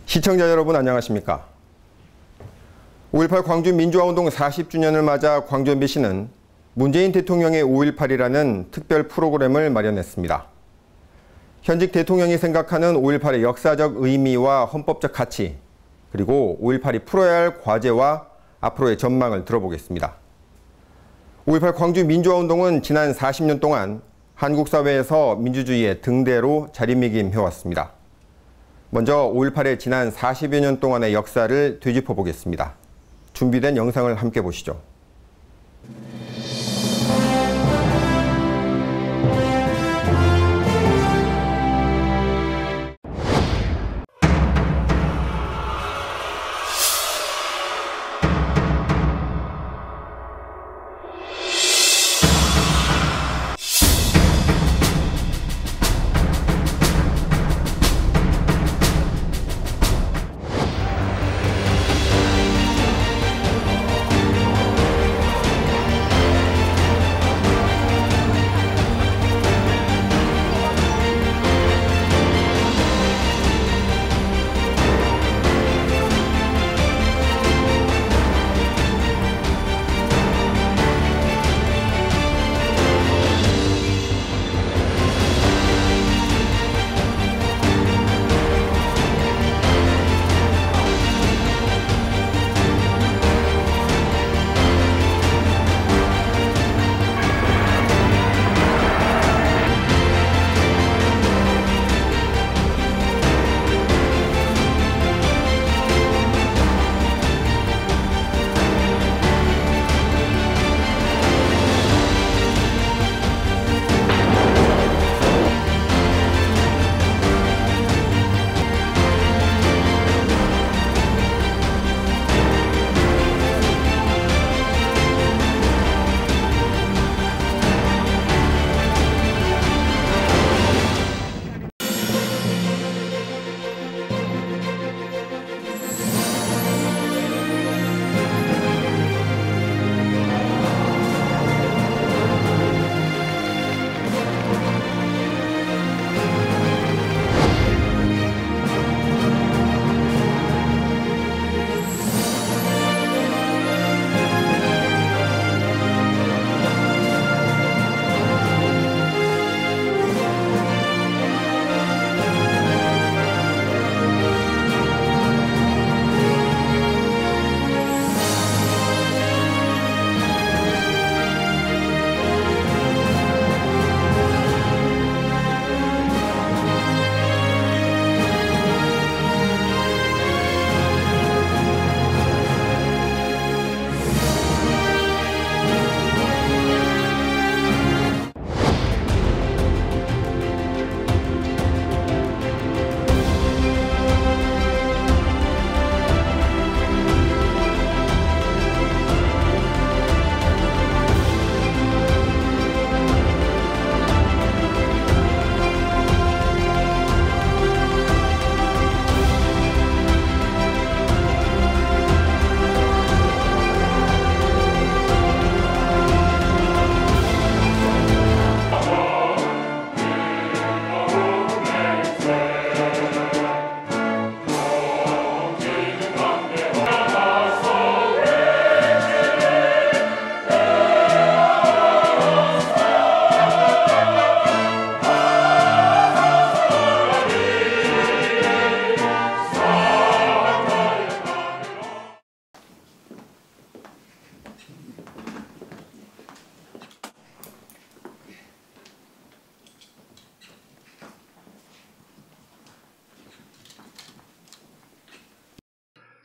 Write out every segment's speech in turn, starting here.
시청자 여러분 안녕하십니까? 5.18 광주 민주화운동 40주년을 맞아 광주 MBC는 문재인 대통령의 5.18이라는 특별 프로그램을 마련했습니다. 현직 대통령이 생각하는 5.18의 역사적 의미와 헌법적 가치, 그리고 5.18이 풀어야 할 과제와 앞으로의 전망을 들어보겠습니다. 5.18 광주 민주화운동은 지난 40년 동안 한국 사회에서 민주주의의 등대로 자리매김해왔습니다. 먼저 5.18의 지난 40여 년 동안의 역사를 되짚어 보겠습니다. 준비된 영상을 함께 보시죠.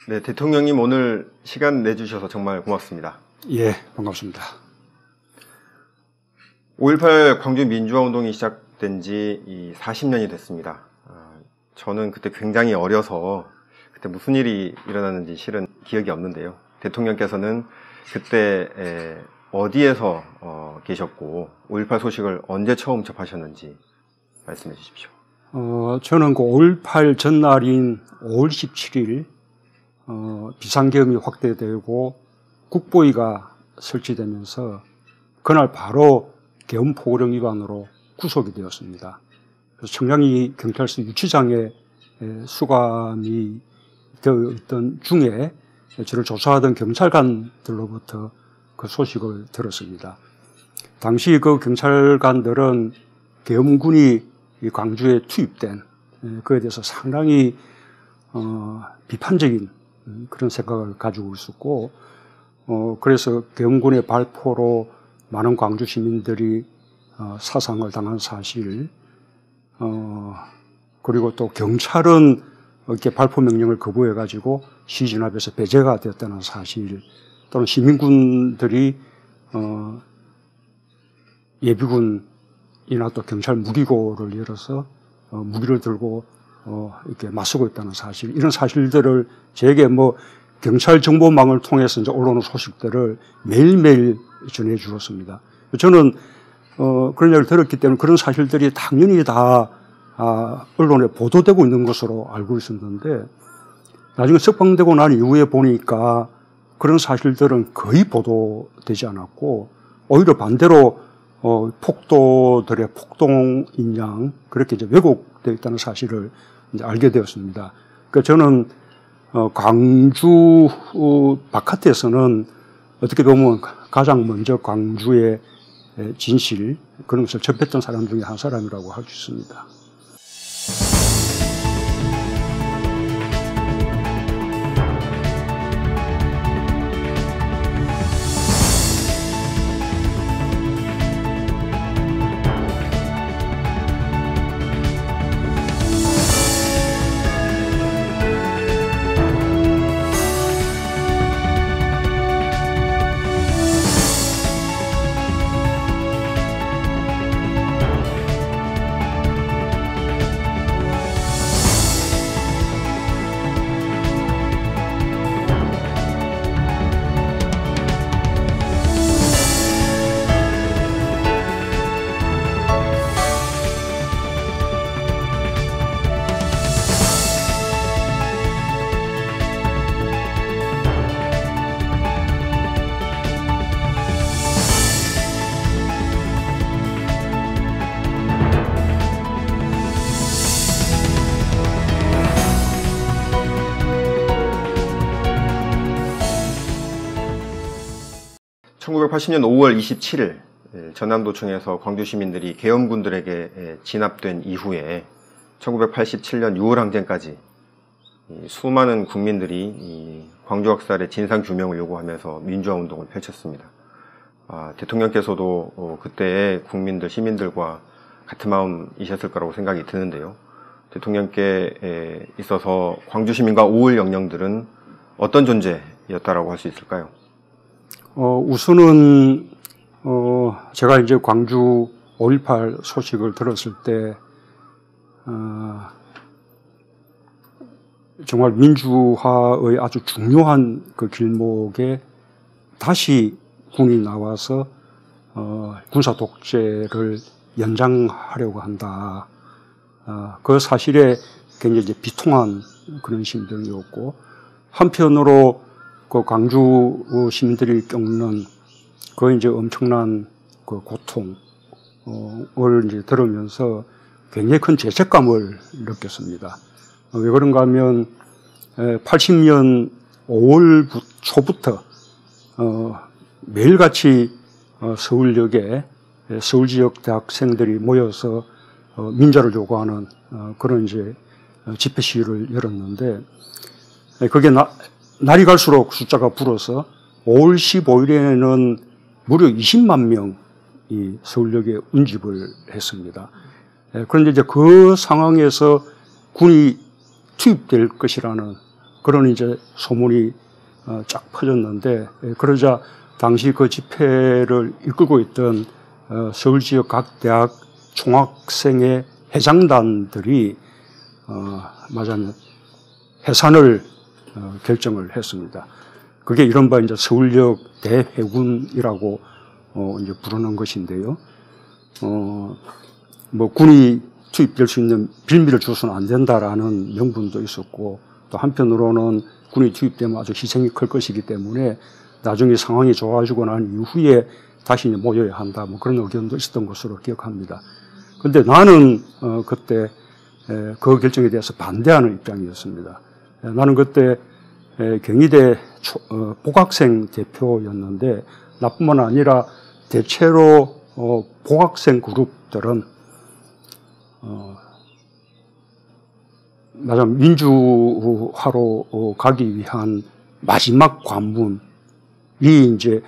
네, 대통령님 오늘 시간 내주셔서 정말 고맙습니다. 예, 반갑습니다. 5.18 광주 민주화운동이 시작된 지 40년이 됐습니다. 저는 그때 굉장히 어려서 그때 무슨 일이 일어났는지 실은 기억이 없는데요. 대통령께서는 그때 어디에서 계셨고 5.18 소식을 언제 처음 접하셨는지 말씀해 주십시오. 저는 그 5.18 전날인 5월 17일 비상계엄이 확대되고 국보위가 설치되면서 그날 바로 계엄 포고령 위반으로 구속이 되었습니다. 그래서 청량리 경찰서 유치장에 수감이 되었던 중에 저를 조사하던 경찰관들로부터 그 소식을 들었습니다. 당시 그 경찰관들은 계엄군이 이 광주에 투입된 그에 대해서 상당히 비판적인 그런 생각을 가지고 있었고, 그래서 계엄군의 발포로 많은 광주 시민들이 사상을 당한 사실, 그리고 또 경찰은 이렇게 발포 명령을 거부해가지고 시진압에서 배제가 되었다는 사실, 또는 시민군들이 예비군이나 또 경찰 무기고를 열어서 무기를 들고 이렇게 맞서고 있다는 사실, 이런 사실들을 제게 뭐 경찰 정보망을 통해서 이제 올라오는 소식들을 매일매일 전해 주었습니다. 저는 그런 얘기를 들었기 때문에 그런 사실들이 당연히 다 언론에 보도되고 있는 것으로 알고 있었는데, 나중에 석방되고 난 이후에 보니까 그런 사실들은 거의 보도되지 않았고, 오히려 반대로 폭도들의 폭동인 양 그렇게 이제 왜곡되어 있다는 사실을 이제 알게 되었습니다. 그러니까 저는 광주 바깥에서는 어떻게 보면 가장 먼저 광주의 진실, 그런 것을 접했던 사람 중에 한 사람이라고 할 수 있습니다. (1980년 5월 27일) 전남도청에서 광주 시민들이 계엄군들에게 진압된 이후에 1987년 6월 항쟁까지 수많은 국민들이 광주 학살의 진상 규명을 요구하면서 민주화 운동을 펼쳤습니다. 대통령께서도 그때의 국민들, 시민들과 같은 마음이셨을 거라고 생각이 드는데요. 대통령께 있어서 광주 시민과 5.18 영령들은 어떤 존재였다라고 할 수 있을까요? 우선은 제가 이제 광주 5.18 소식을 들었을 때 정말 민주화의 아주 중요한 그 길목에 다시 군이 나와서 군사 독재를 연장하려고 한다. 그 사실에 굉장히 이제 비통한 그런 심정이었고, 한편으로 그 광주 시민들이 겪는 그 이제 엄청난 그 고통을 이제 들으면서 굉장히 큰 죄책감을 느꼈습니다. 왜 그런가 하면 80년 5월 초부터 매일같이 서울역에 서울 지역 대학생들이 모여서 민주화를 요구하는 그런 이제 집회 시위를 열었는데, 그게 날이 갈수록 숫자가 불어서 5월 15일에는 무려 20만 명이 서울역에 운집을 했습니다. 그런데 이제 그 상황에서 군이 투입될 것이라는 그런 이제 소문이 쫙 퍼졌는데, 그러자 당시 그 집회를 이끌고 있던 서울 지역 각 대학 총학생의 회장단들이 말하자면 해산을 결정을 했습니다. 그게 이른바 이제 서울역 대회군이라고 이제 부르는 것인데요. 뭐 군이 투입될 수 있는 빌미를 줘서는 안 된다라는 명분도 있었고, 또 한편으로는 군이 투입되면 아주 희생이 클 것이기 때문에 나중에 상황이 좋아지고 난 이후에 다시 모여야 한다, 뭐 그런 의견도 있었던 것으로 기억합니다. 근데 나는 그때 그 결정에 대해서 반대하는 입장이었습니다. 나는 그때 경희대 복학생 대표였는데 나뿐만 아니라 대체로 복학생 그룹들은 맞아 민주화로 가기 위한 마지막 관문이 이제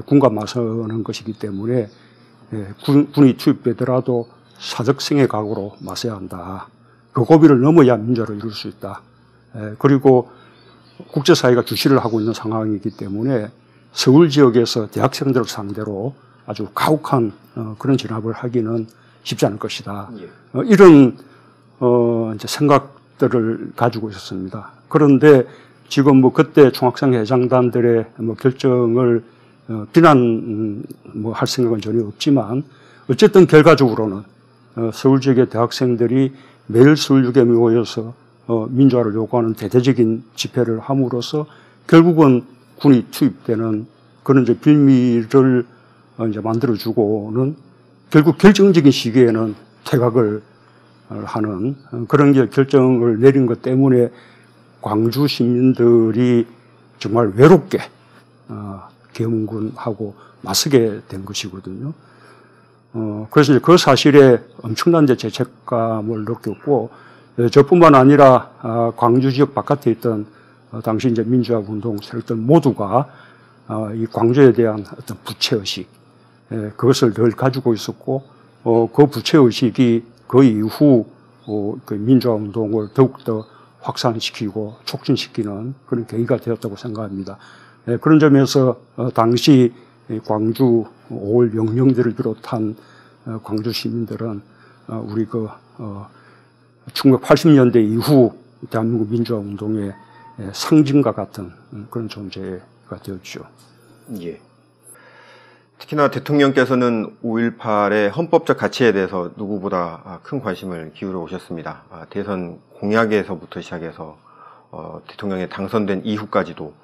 군과 맞서는 것이기 때문에 군이 투입되더라도 사적생의 각오로 맞서야 한다. 그 고비를 넘어야 민주화를 이룰 수 있다. 그리고 국제사회가 주시를 하고 있는 상황이기 때문에 서울 지역에서 대학생들을 상대로 아주 가혹한 그런 진압을 하기는 쉽지 않을 것이다. 이런 이제 생각들을 가지고 있었습니다. 그런데 지금 뭐 그때 총학생 회장단들의 뭐 결정을 비난 뭐 할 생각은 전혀 없지만 어쨌든 결과적으로는 서울 지역의 대학생들이 매일 서울역에 모여서 민주화를 요구하는 대대적인 집회를 함으로써 결국은 군이 투입되는 그런 이제 빌미를 이제 만들어주고는 결국 결정적인 시기에는 퇴각을 하는 그런 결정을 내린 것 때문에 광주 시민들이 정말 외롭게 계엄군하고 맞서게 된 것이거든요. 그래서 이제 그 사실에 엄청난 이제 죄책감을 느꼈고, 저뿐만 아니라 광주 지역 바깥에 있던 당시 이제 민주화 운동 세력들 모두가 이 광주에 대한 어떤 부채의식, 그것을 늘 가지고 있었고, 그 부채의식이 그 이후 그 민주화 운동을 더욱더 확산시키고 촉진시키는 그런 계기가 되었다고 생각합니다. 그런 점에서 당시 광주 5월 영령들을 비롯한 광주 시민들은 우리 그 1980년대 이후 대한민국 민주화 운동의 상징과 같은 그런 존재가 되었죠. 예. 특히나 대통령께서는 5.18의 헌법적 가치에 대해서 누구보다 큰 관심을 기울여 오셨습니다. 대선 공약에서부터 시작해서 대통령에 당선된 이후까지도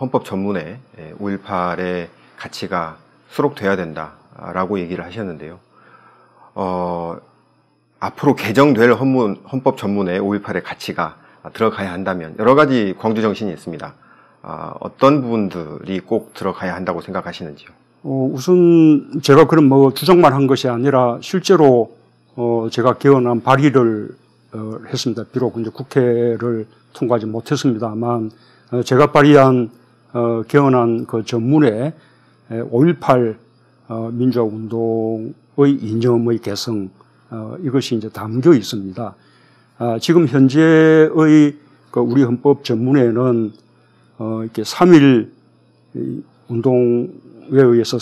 헌법 전문에 5.18의 가치가 수록돼야 된다라고 얘기를 하셨는데요. 앞으로 개정될 헌법 전문에 5.18의 가치가 들어가야 한다면 여러 가지 광주 정신이 있습니다. 어떤 부분들이 꼭 들어가야 한다고 생각하시는지요? 우선 제가 그런 뭐 주장만 한 것이 아니라 실제로 제가 개헌안 발의를 했습니다. 비록 이제 국회를 통과하지 못했습니다만 제가 발의한 개헌안 그 전문에 5.18 민주화 운동의 이념의 개성 이것이 이제 담겨 있습니다. 지금 현재의 그 우리 헌법 전문에는 이렇게 3.1 운동에 의해서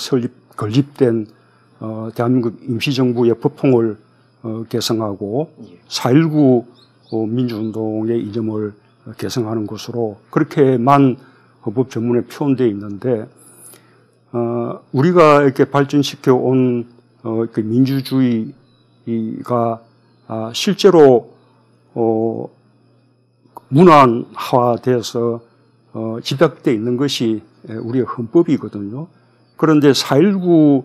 건립된 대한민국 임시정부의 법통을 개성하고 4.19 민주운동의 이념을 개성하는 것으로 그렇게만 헌법 전문에 표현되어 있는데 우리가 이렇게 발전시켜 온 그 민주주의가 실제로 문안화돼서 집약되어 있는 것이 우리의 헌법이거든요. 그런데 4.19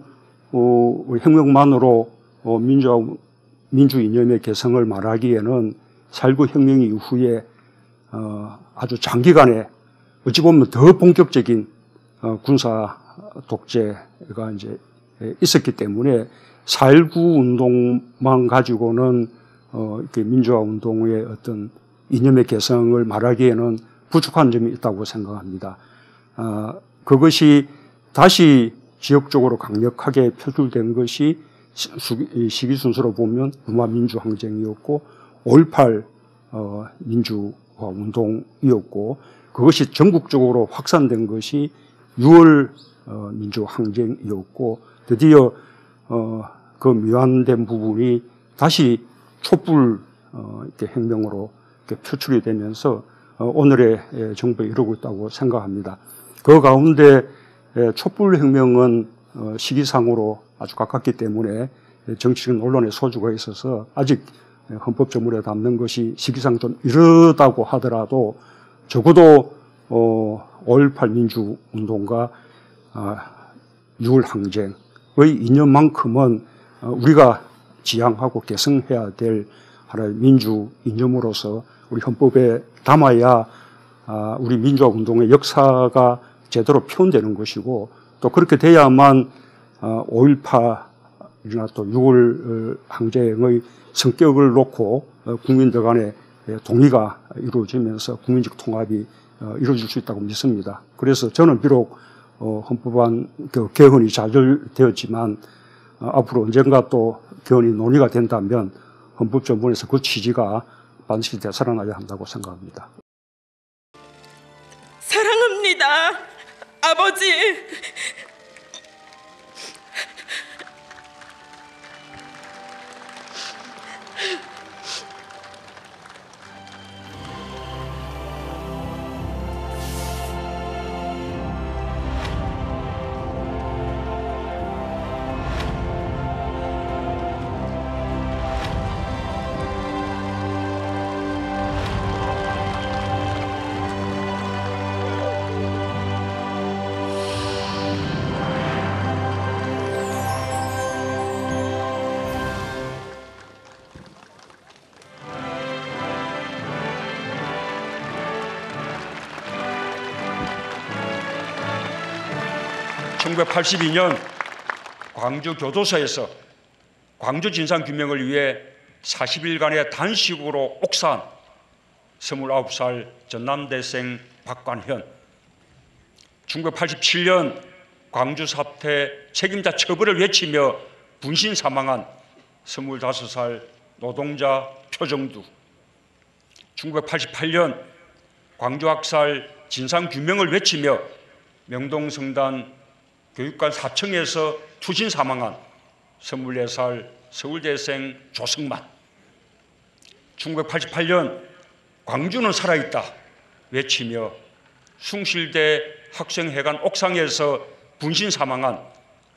혁명만으로 민주 이념의 개성을 말하기에는 4.19 혁명 이후에 아주 장기간에 어찌 보면 더 본격적인 군사 독재가 이제 있었기 때문에 4.19 운동만 가지고는 민주화 운동의 어떤 이념의 개성을 말하기에는 부족한 점이 있다고 생각합니다. 그것이 다시 지역적으로 강력하게 표출된 것이 시기 순서로 보면 무마민주항쟁이었고 5.18 민주화 운동이었고 그것이 전국적으로 확산된 것이 6월 민주항쟁이었고 드디어 그 미완된 부분이 다시 촛불 혁명으로 표출이 되면서 오늘의 정부에 이르고 있다고 생각합니다. 그 가운데 촛불혁명은 시기상으로 아주 가깝기 때문에 정치적 논란의 소주가 있어서 아직 헌법 전문에 담는 것이 시기상 좀 이르다고 하더라도 적어도 5.18 민주운동과 6월 항쟁의 이념만큼은 우리가 지향하고 계승해야 될 하나의 민주 이념으로서 우리 헌법에 담아야 우리 민주화 운동의 역사가 제대로 표현되는 것이고 또 그렇게 돼야만 5.18이나 또 6월 항쟁의 성격을 놓고 국민들 간에 동의가 이루어지면서 국민적 통합이 이루어질 수 있다고 믿습니다. 그래서 저는 비록 헌법안 개헌이 좌절되었지만 앞으로 언젠가 또 개헌이 논의가 된다면 헌법전문에서 그 취지가 반드시 되살아나야 한다고 생각합니다. 사랑합니다, 아버지. (1982년) 광주 교도소에서 광주 진상규명을 위해 40일간의 단식으로 옥사한 29살 전남대생 박관현, 1987년 광주 사태 책임자 처벌을 외치며 분신 사망한 25살 노동자 표정두, 1988년 광주 학살 진상규명을 외치며 명동성단 교육관 4층에서 투신 사망한 24살 서울대생 조승만, 1988년 광주는 살아있다 외치며 숭실대 학생회관 옥상에서 분신 사망한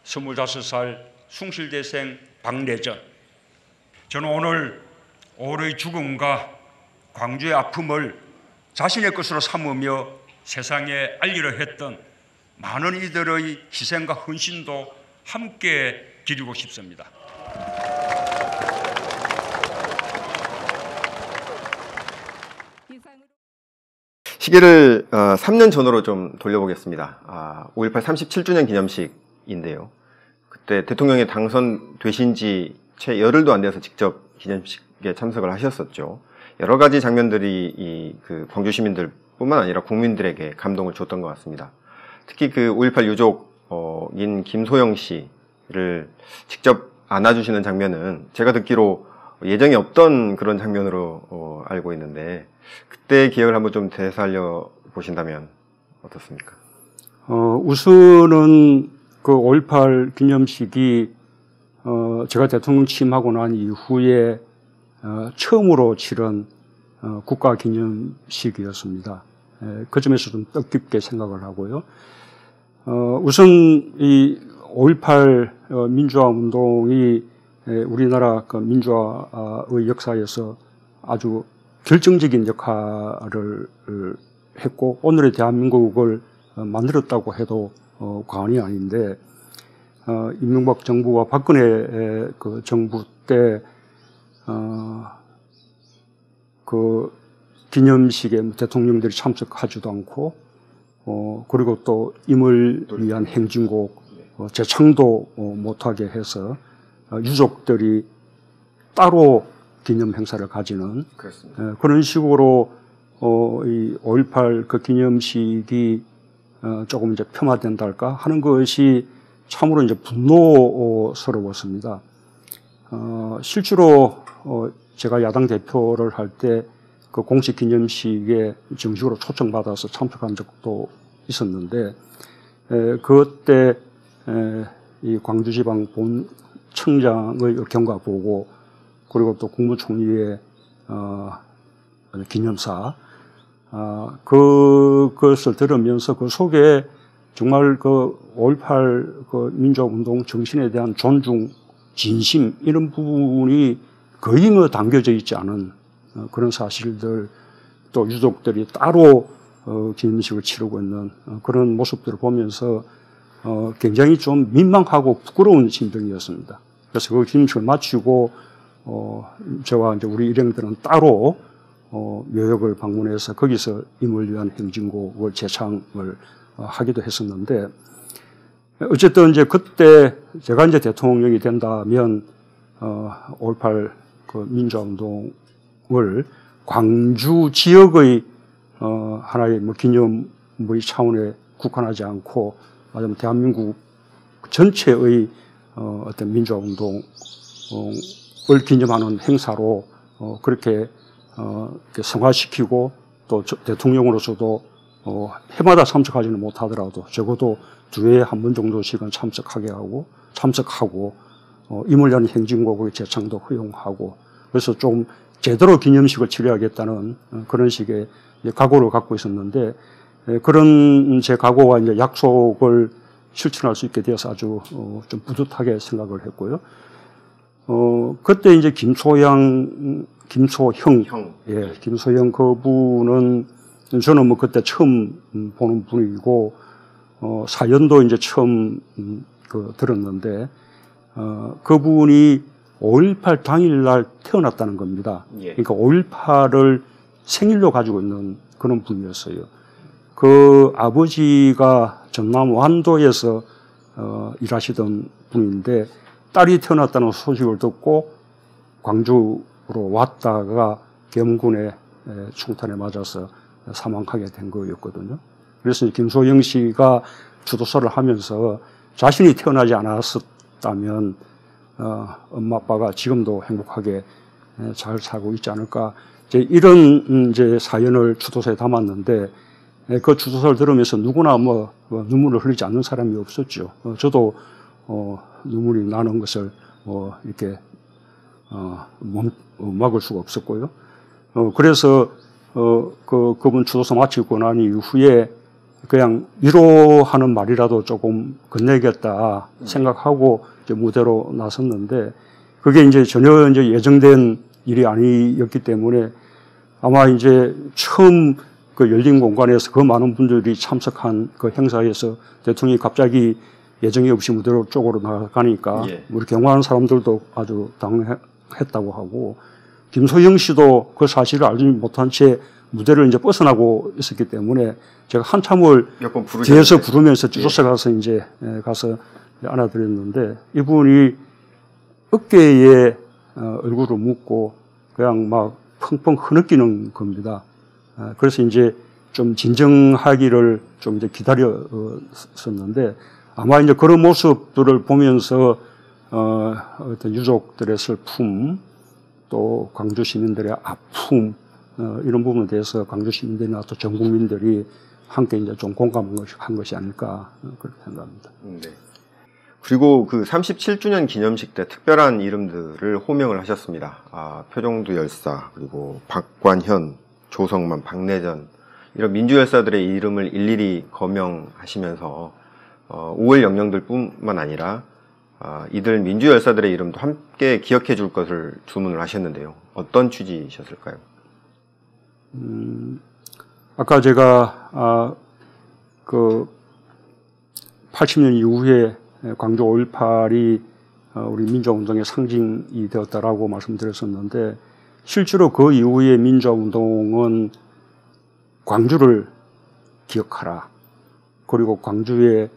25살 숭실대생 박래전. 저는 오늘 오르의 죽음과 광주의 아픔을 자신의 것으로 삼으며 세상에 알리려 했던 많은 이들의 희생과 헌신도 함께 기리고 싶습니다. 시계를 3년 전으로 좀 돌려보겠습니다. 5.18 37주년 기념식인데요. 그때 대통령이 당선되신 지 채 열흘도 안 돼서 직접 기념식에 참석을 하셨었죠. 여러 가지 장면들이 그 광주 시민들뿐만 아니라 국민들에게 감동을 줬던 것 같습니다. 특히 그 5.18 유족인 김소영 씨를 직접 안아주시는 장면은 제가 듣기로 예정이 없던 그런 장면으로 알고 있는데 그때 기억을 한번 좀 되살려 보신다면 어떻습니까? 우선은 그 5.18 기념식이 제가 대통령 취임하고 난 이후에 처음으로 치른 국가 기념식이었습니다. 그 점에서 좀 뜻깊게 생각을 하고요. 우선 이 5.18 민주화 운동이 우리나라 그 민주화의 역사에서 아주 결정적인 역할을 했고 오늘의 대한민국을 만들었다고 해도 과언이 아닌데 이명박 정부와 박근혜 그 정부 때 그 기념식에 대통령들이 참석하지도 않고 그리고 또 임을 위한 행진곡 재창도 못하게 해서 유족들이 따로 기념 행사를 가지는 그런 식으로 이 5.18 그 기념식이 조금 이제 폄하된다 할까 하는 것이 참으로 이제 분노스러웠습니다. 실제로 제가 야당 대표를 할 때 그 공식 기념식에 정식으로 초청받아서 참석한 적도 있었는데 그때 이 광주지방 본청장의 의견과 보고 그리고 또 국무총리의 기념사 그것을 들으면서 그 속에 정말 그 5.18 그 민주화운동 정신에 대한 존중, 진심 이런 부분이 거의 뭐 담겨져 있지 않은 그런 사실들 또 유족들이 따로 기념식을 치르고 있는 그런 모습들을 보면서 굉장히 좀 민망하고 부끄러운 심정이었습니다. 그래서 그 기념식을 마치고 저와 이제 우리 일행들은 따로 묘역을 방문해서 거기서 임을 위한 행진곡을 제창을 하기도 했었는데, 어쨌든 이제 그때 제가 이제 대통령이 된다면 5.18 그 민주화운동을 광주 지역의 하나의 뭐 기념의 차원에 국한하지 않고 말하자면 대한민국 전체의 어떤 민주화운동을 기념하는 행사로 그렇게 성화시키고 또 대통령으로서도 해마다 참석하지는 못하더라도 적어도 2회에 한 번 정도씩은 참석하고 임을 위한 행진곡의 제창도 허용하고 그래서 좀 제대로 기념식을 치러야겠다는 그런 식의 각오를 갖고 있었는데 그런 제 각오와 이제 약속을 실천할 수 있게 되어서 아주 좀 뿌듯하게 생각을 했고요. 그때 이제 김소형, 예, 김소형 그분은 저는 뭐 그때 처음 보는 분이고 사연도 이제 처음 들었는데 그분이 5.18 당일날 태어났다는 겁니다. 예. 그러니까 5.18을 생일로 가지고 있는 그런 분이었어요. 그 아버지가 전남 완도에서 일하시던 분인데 딸이 태어났다는 소식을 듣고 광주로 왔다가 계엄군의 총탄에 맞아서 사망하게 된 거였거든요. 그래서 김소영 씨가 주도사를 하면서 자신이 태어나지 않았었다면 엄마 아빠가 지금도 행복하게 잘 살고 있지 않을까. 이런 이제 사연을 주도서에 담았는데 그 주도서를 들으면서 누구나 뭐 눈물을 흘리지 않는 사람이 없었죠. 저도 눈물이 나는 것을 이렇게 막을 수가 없었고요. 그래서 그분 주도서 마치고 난 이후에 그냥 위로하는 말이라도 조금 건네겠다 생각하고 이제 무대로 나섰는데 그게 이제 전혀 이제 예정된 일이 아니었기 때문에 아마 이제 처음 그 열린 공간에서 그 많은 분들이 참석한 그 행사에서 대통령이 갑자기 예정이 없이 무대로 쪽으로 나가니까 예. 우리 경호하는 사람들도 아주 당황했다고 하고 김소영 씨도 그 사실을 알지 못한 채 무대를 이제 벗어나고 있었기 때문에 제가 한참을 몇 번 뒤에서 부르면서 주소서 가서 이제 가서 안아드렸는데 이분이 어깨에 얼굴을 묻고 그냥 막 펑펑 흐느끼는 겁니다. 그래서 이제 좀 진정하기를 좀 이제 기다렸었는데 아마 이제 그런 모습들을 보면서 어떤 유족들의 슬픔 또 광주 시민들의 아픔 이런 부분에 대해서 광주 시민들이나 또 전 국민들이 함께 이제 좀 공감한 것이 아닐까 그렇게 생각합니다. 네. 그리고 그 37주년 기념식 때 특별한 이름들을 호명을 하셨습니다. 표정두 열사, 그리고 박관현, 조성만, 박내전 이런 민주 열사들의 이름을 일일이 거명하시면서 5월 영령들뿐만 아니라 이들 민주 열사들의 이름도 함께 기억해 줄 것을 주문을 하셨는데요. 어떤 취지이셨을까요? 아까 제가 그 80년 이후에 광주 5.18이 우리 민주화운동의 상징이 되었다라고 말씀드렸었는데 실제로 그 이후에 민주화운동은 광주를 기억하라 그리고 광주의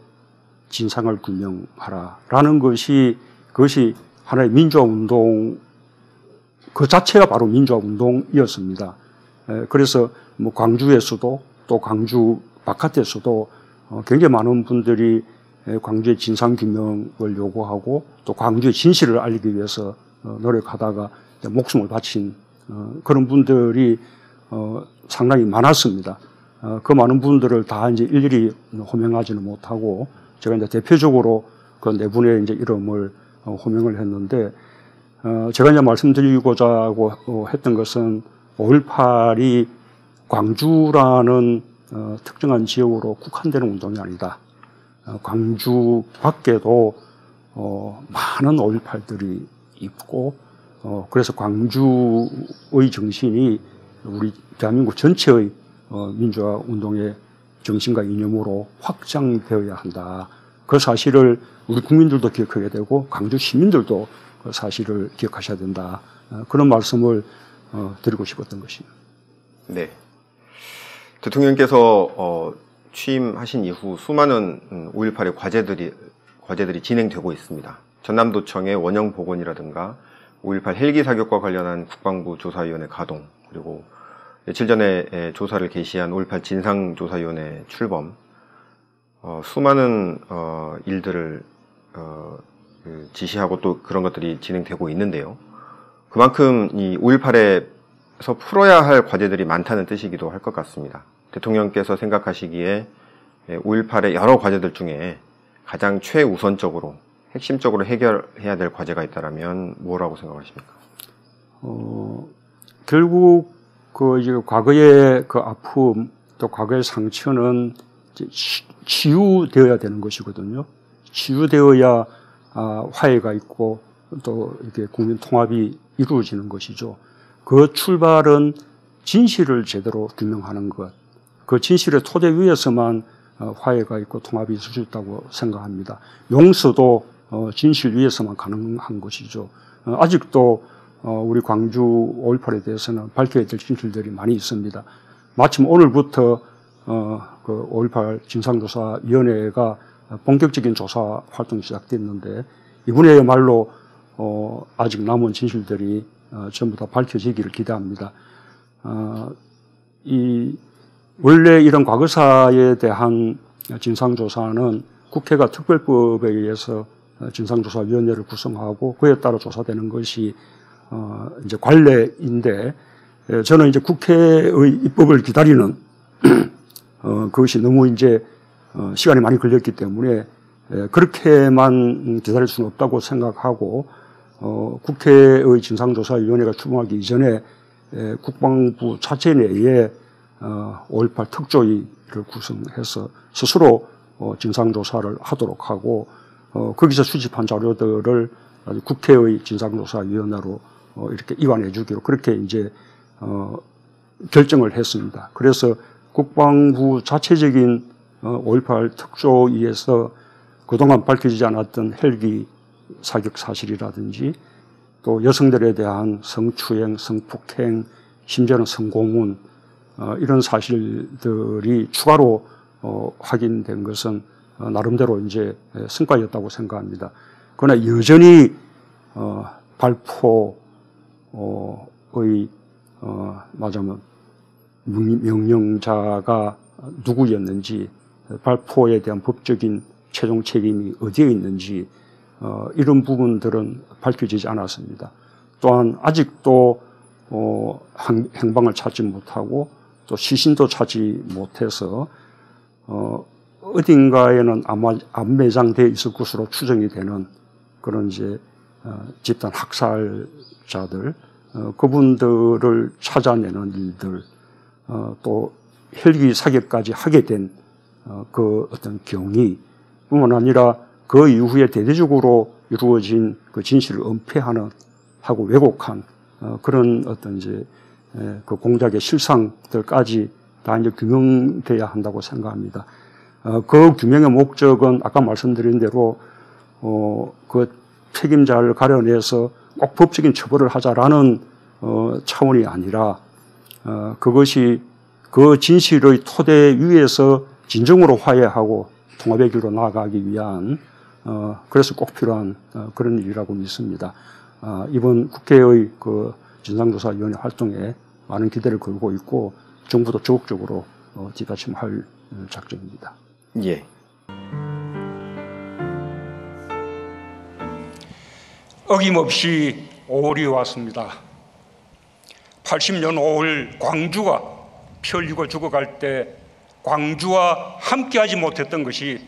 진상을 규명하라라는 그것이 하나의 민주화운동 그 자체가 바로 민주화운동이었습니다. 그래서 뭐 광주에서도 또 광주 바깥에서도 굉장히 많은 분들이 광주의 진상규명을 요구하고 또 광주의 진실을 알리기 위해서 노력하다가 목숨을 바친 그런 분들이 상당히 많았습니다. 그 많은 분들을 다 이제 일일이 호명하지는 못하고 제가 이제 대표적으로 그 네 분의 이제 이름을 호명을 했는데 제가 이제 말씀드리고자 했던 것은 5.18이 광주라는 특정한 지역으로 국한되는 운동이 아니다. 광주 밖에도 많은 5.18들이 있고 그래서 광주의 정신이 우리 대한민국 전체의 민주화 운동의 정신과 이념으로 확장되어야 한다. 그 사실을 우리 국민들도 기억하게 되고 광주 시민들도 그 사실을 기억하셔야 된다. 그런 말씀을 드리고 싶었던 것입니다. 네. 대통령께서 취임하신 이후 수많은 5.18의 과제들이 진행되고 있습니다. 전남도청의 원형 복원이라든가 5.18 헬기 사격과 관련한 국방부 조사위원회 가동, 그리고 며칠 전에 조사를 개시한 5.18 진상조사위원회 출범, 수많은 일들을 지시하고 또 그런 것들이 진행되고 있는데요. 그만큼 이 5.18에서 풀어야 할 과제들이 많다는 뜻이기도 할 것 같습니다. 대통령께서 생각하시기에 5.18의 여러 과제들 중에 가장 최우선적으로 핵심적으로 해결해야 될 과제가 있다면 뭐라고 생각하십니까? 결국 이제 과거의 그 아픔 또 과거의 상처는 이제 치유되어야 되는 것이거든요. 치유되어야 화해가 있고 또 이렇게 국민 통합이 이루어지는 것이죠. 그 출발은 진실을 제대로 규명하는 것, 그 진실의 토대 위에서만 화해가 있고 통합이 있을 수 있다고 생각합니다. 용서도 진실 위에서만 가능한 것이죠. 아직도 우리 광주 5.18에 대해서는 밝혀야 될 진실들이 많이 있습니다. 마침 오늘부터 그 5.18 진상조사위원회가 본격적인 조사 활동이 시작됐는데 이번에야말로 아직 남은 진실들이 전부 다 밝혀지기를 기대합니다. 원래 이런 과거사에 대한 진상조사는 국회가 특별법에 의해서 진상조사위원회를 구성하고 그에 따라 조사되는 것이 이제 관례인데 저는 이제 국회의 입법을 기다리는 그것이 너무 이제 시간이 많이 걸렸기 때문에 그렇게만 기다릴 수는 없다고 생각하고 국회의 진상조사위원회가 출범하기 이전에 국방부 자체 내에 5.18 특조위를 구성해서 스스로 진상조사를 하도록 하고 거기서 수집한 자료들을 국회의 진상조사위원회로 이렇게 이관해 주기로 그렇게 이제 결정을 했습니다. 그래서 국방부 자체적인 5.18 특조위에서 그동안 밝혀지지 않았던 헬기 사격 사실이라든지 또 여성들에 대한 성추행, 성폭행, 심지어는 성고문 이런 사실들이 추가로 확인된 것은 나름대로 이제 성과였다고 생각합니다. 그러나 여전히 발포의 말하자면 명령자가 누구였는지 발포에 대한 법적인 최종 책임이 어디에 있는지 이런 부분들은 밝혀지지 않았습니다. 또한 아직도 행방을 찾지 못하고 또 시신도 찾지 못해서 어딘가에는 아마 안매장되어 있을 것으로 추정이 되는 그런 이제 집단 학살자들 그분들을 찾아내는 일들 또 헬기 사격까지 하게 된 그 어떤 경위 뿐만 아니라 그 이후에 대대적으로 이루어진 그 진실을 은폐하는 하고 왜곡한 그런 어떤 이제 그 공작의 실상들까지 다 이제 규명돼야 한다고 생각합니다. 그 규명의 목적은 아까 말씀드린 대로 그 책임자를 가려내서 꼭 법적인 처벌을 하자라는 차원이 아니라 그것이 그 진실의 토대 위에서 진정으로 화해하고 통합의 길로 나아가기 위한 그래서 꼭 필요한 그런 일이라고 믿습니다. 이번 국회의 그 진상조사위원회 활동에 많은 기대를 걸고 있고 정부도 적극적으로 뒷받침할 작정입니다. 예. 어김없이 5월이 왔습니다. 80년 5월 광주가 피 흘리고 죽어갈 때 광주와 함께하지 못했던 것이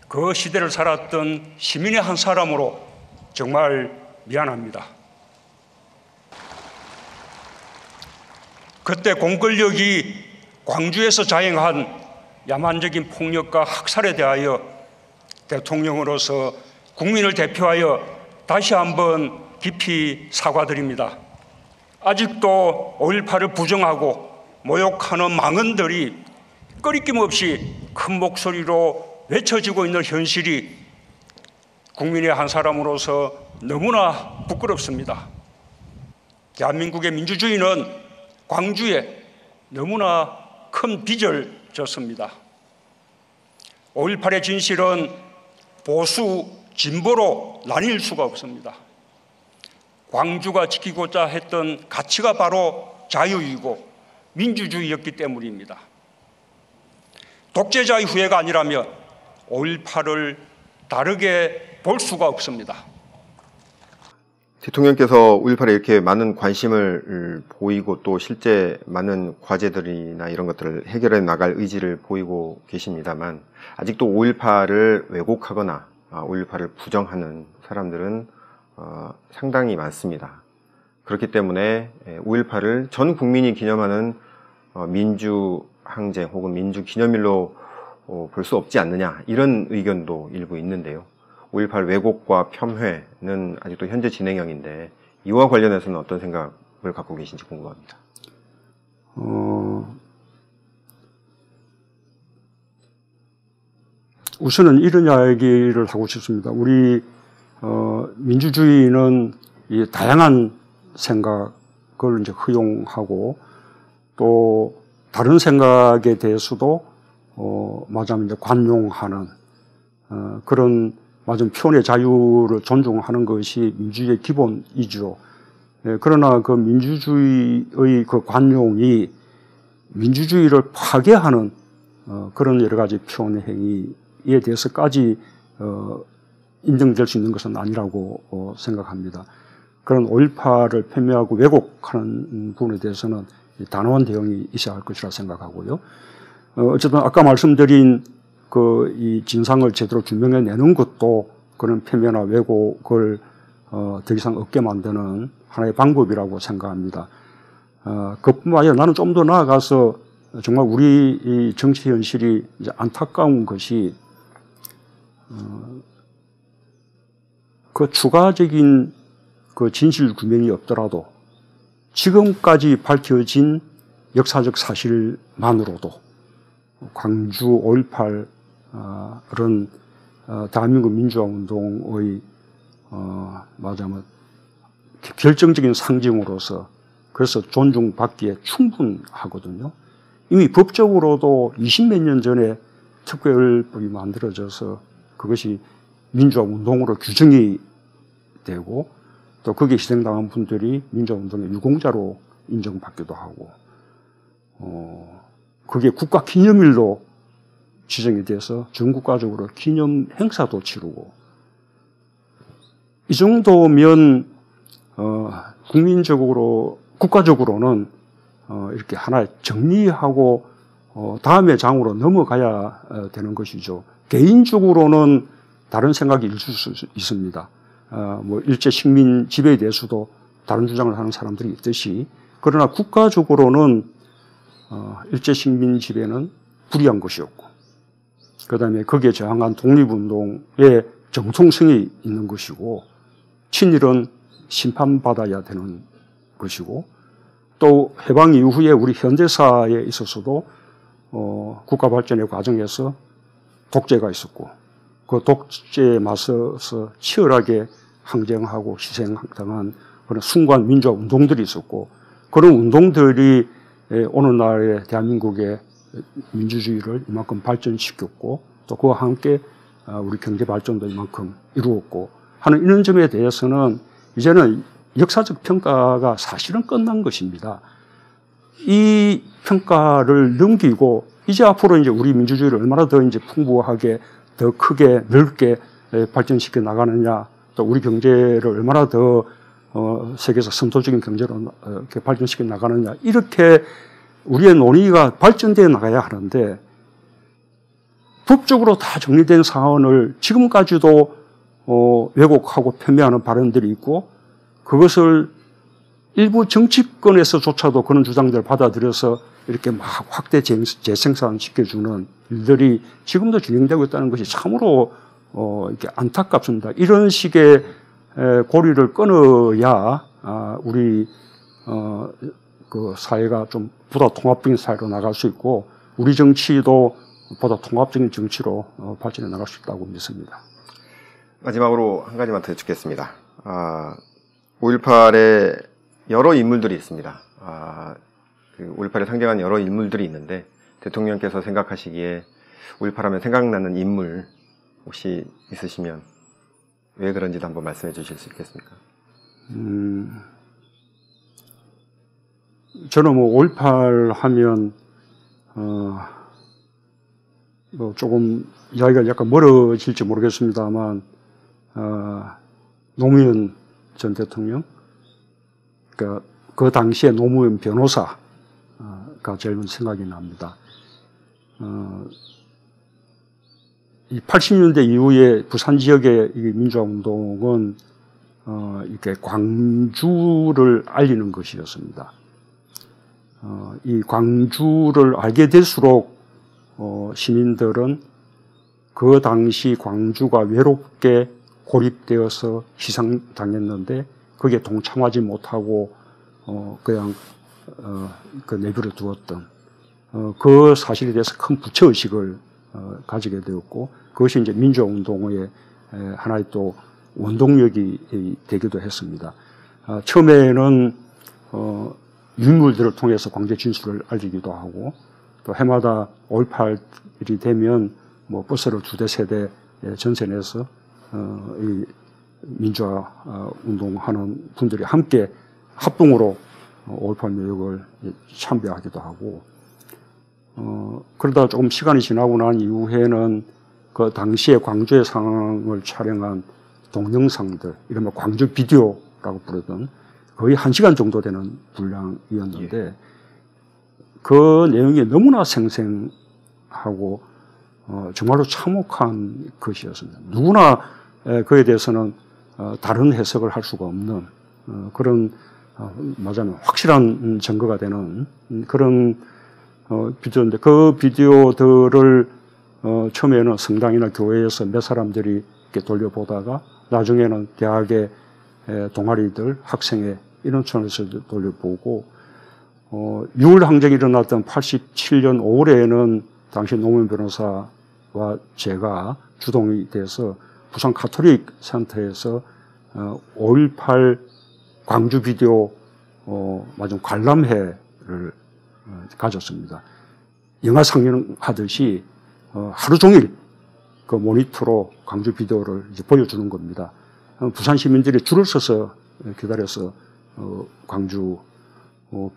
그 시대를 살았던 시민의 한 사람으로 정말 미안합니다. 그때 공권력이 광주에서 자행한 야만적인 폭력과 학살에 대하여 대통령으로서 국민을 대표하여 다시 한번 깊이 사과드립니다. 아직도 5.18을 부정하고 모욕하는 망언들이 꺼리낌 없이 큰 목소리로 외쳐지고 있는 현실이 국민의 한 사람으로서 너무나 부끄럽습니다. 대한민국의 민주주의는 광주에 너무나 큰 빚을 졌습니다. 5.18의 진실은 보수, 진보로 나뉠 수가 없습니다. 광주가 지키고자 했던 가치가 바로 자유이고 민주주의였기 때문입니다. 독재자의 후예가 아니라면 5.18을 다르게 볼 수가 없습니다. 대통령께서 5.18에 이렇게 많은 관심을 보이고 또 실제 많은 과제들이나 이런 것들을 해결해 나갈 의지를 보이고 계십니다만 아직도 5.18을 왜곡하거나 5.18을 부정하는 사람들은 상당히 많습니다. 그렇기 때문에 5.18을 전 국민이 기념하는 민주항쟁 혹은 민주기념일로 볼 수 없지 않느냐 이런 의견도 일부 있는데요. 5.18 왜곡과 폄훼는 아직도 현재 진행형인데 이와 관련해서는 어떤 생각을 갖고 계신지 궁금합니다. 우선은 이런 이야기를 하고 싶습니다. 우리 민주주의는 이 다양한 생각을 이제 허용하고 또 다른 생각에 대해서도 말하자면 이제 관용하는 그런 맞은 표현의 자유를 존중하는 것이 민주주의의 기본이죠. 그러나 그 민주주의의 그 관용이 민주주의를 파괴하는 그런 여러 가지 표현 행위에 대해서까지 인정될 수 있는 것은 아니라고 생각합니다. 그런 5.18을 폄훼하고 왜곡하는 부분에 대해서는 단호한 대응이 있어야 할 것이라 생각하고요. 어쨌든 아까 말씀드린 이 진상을 제대로 규명해내는 것도 그런 폄훼나 왜곡을 더 이상 없게 만드는 하나의 방법이라고 생각합니다. 그뿐만 아니라 나는 좀 더 나아가서 정말 우리 이 정치 현실이 이제 안타까운 것이 그 추가적인 그 진실 규명이 없더라도 지금까지 밝혀진 역사적 사실만으로도 광주 5.18은 대한민국 민주화운동의 말하자면 결정적인 상징으로서 그래서 존중받기에 충분하거든요. 이미 법적으로도 20몇 년 전에 특별법이 만들어져서 그것이 민주화운동으로 규정이 되고 또 거기에 희생당한 분들이 민주화운동의 유공자로 인정받기도 하고 그게 국가기념일로 지정이 돼서 전국가적으로 기념 행사도 치르고 이 정도면 국민적으로 국가적으로는 이렇게 하나 정리하고 다음의 장으로 넘어가야 되는 것이죠. 개인적으로는 다른 생각이 있을 수 있습니다. 뭐 일제 식민 지배에 대해서도 다른 주장을 하는 사람들이 있듯이 그러나 국가적으로는 일제 식민 지배는 불의한 것이었고 그 다음에 거기에 저항한 독립운동의 정통성이 있는 것이고 친일은 심판받아야 되는 것이고 또 해방 이후에 우리 현대사에 있어서도 국가 발전의 과정에서 독재가 있었고 그 독재에 맞서서 치열하게 항쟁하고 희생당한 그런 숭고한 민주화 운동들이 있었고 그런 운동들이 오늘날의 대한민국의 민주주의를 이만큼 발전시켰고 또 그와 함께 우리 경제 발전도 이만큼 이루었고 하는 이런 점에 대해서는 이제는 역사적 평가가 사실은 끝난 것입니다. 이 평가를 넘기고 이제 앞으로 이제 우리 민주주의를 얼마나 더 이제 풍부하게 더 크게 넓게 발전시켜 나가느냐 또 우리 경제를 얼마나 더 세계에서 선도적인 경제로 이렇게 발전시켜 나가느냐 이렇게 우리의 논의가 발전되어 나가야 하는데 법적으로 다 정리된 사안을 지금까지도 왜곡하고 폄훼하는 발언들이 있고 그것을 일부 정치권에서조차도 그런 주장들을 받아들여서 이렇게 막 확대 재생산시켜주는 일들이 지금도 진행되고 있다는 것이 참으로 이렇게 안타깝습니다. 이런 식의 고리를 끊어야 우리 그 사회가 좀 보다 통합적인 사회로 나갈 수 있고 우리 정치도 보다 통합적인 정치로 발전해 나갈 수 있다고 믿습니다. 마지막으로 한 가지만 더 여쭙겠습니다. 5.18에 여러 인물들이 있습니다. 그 5.18을 상징하는 여러 인물들이 있는데 대통령께서 생각하시기에 5.18하면 생각나는 인물 혹시 있으시면 왜 그런지도 한번 말씀해 주실 수 있겠습니까? 저는 뭐 5.18 하면 뭐 조금 이야기가 약간 멀어질지 모르겠습니다만 노무현 전 대통령, 그러니까 그 당시에 노무현 변호사가 제일 생각이 납니다. 이 80년대 이후에 부산 지역의 이 민주화 운동은 이렇게 광주를 알리는 것이었습니다. 이 광주를 알게 될수록 시민들은 그 당시 광주가 외롭게 고립되어서 희생당했는데 거기에 동참하지 못하고 그냥 내버려 두었던 그 사실에 대해서 큰 부채의식을 가지게 되었고 그것이 이제 민주화 운동의 하나의 또 원동력이 되기도 했습니다. 처음에는 유물들을 통해서 광주의 진술을 알리기도 하고 또 해마다 5.18일이 되면 뭐 버스를 2대, 3대 전선해서 이 민주화 운동하는 분들이 함께 합동으로 5.18 묘역을 참배하기도 하고 그러다 조금 시간이 지나고 난 이후에는 그 당시에 광주의 상황을 촬영한 동영상들, 이른바 광주 비디오라고 부르던 거의 1시간 정도 되는 분량이었는데 그 내용이 너무나 생생하고 정말로 참혹한 것이었습니다. 누구나 그에 대해서는 다른 해석을 할 수가 없는 그런 말하자면 확실한 증거가 되는 그런 비디오인데 그 비디오들을 처음에는 성당이나 교회에서 몇 사람들이 이렇게 돌려보다가 나중에는 대학의 동아리들, 학생회 인원촌에서 돌려보고 6월 항쟁이 일어났던 87년 5월에는 당시 노무현 변호사와 제가 주동이 돼서 부산 가톨릭 센터에서 5.18 광주 비디오 관람회를 가졌습니다. 영화 상영하듯이 하루 종일 그 모니터로 광주 비디오를 이제 보여주는 겁니다. 부산 시민들이 줄을 서서 기다려서 광주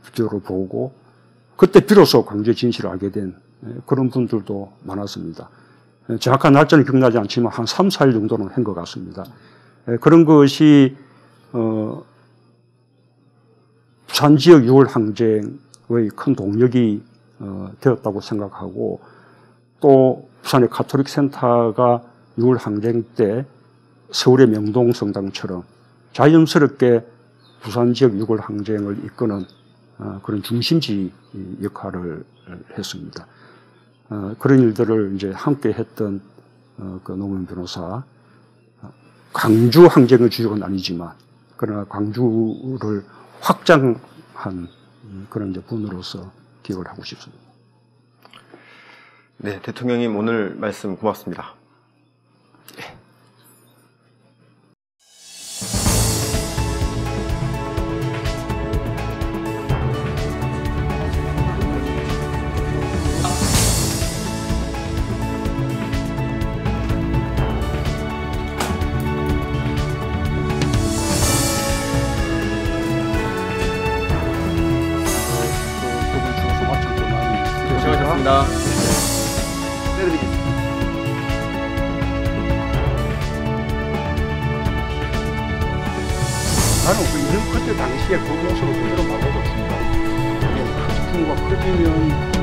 비디오를 보고 그때 비로소 광주의 진실을 알게 된 그런 분들도 많았습니다. 정확한 날짜는 기억나지 않지만 한 3, 4일 정도는 한 것 같습니다. 그런 것이 부산 지역 6월 항쟁의 큰 동력이 되었다고 생각하고 또 부산의 가톨릭 센터가 6월 항쟁 때 서울의 명동성당처럼 자연스럽게 부산 지역 6월 항쟁을 이끄는 그런 중심지 역할을 했습니다. 그런 일들을 이제 함께 했던 그 노무현 변호사, 광주 항쟁의 주역은 아니지만 그러나 광주를 확장한 그런 이제 분으로서 기억을 하고 싶습니다. 네, 대통령님 오늘 말씀 고맙습니다. 수고하셨습니다. 내드리겠습니다. 나는 그때 당시에 그 모습을 그대로 봐보고 있습니다. 이게 크게 커지면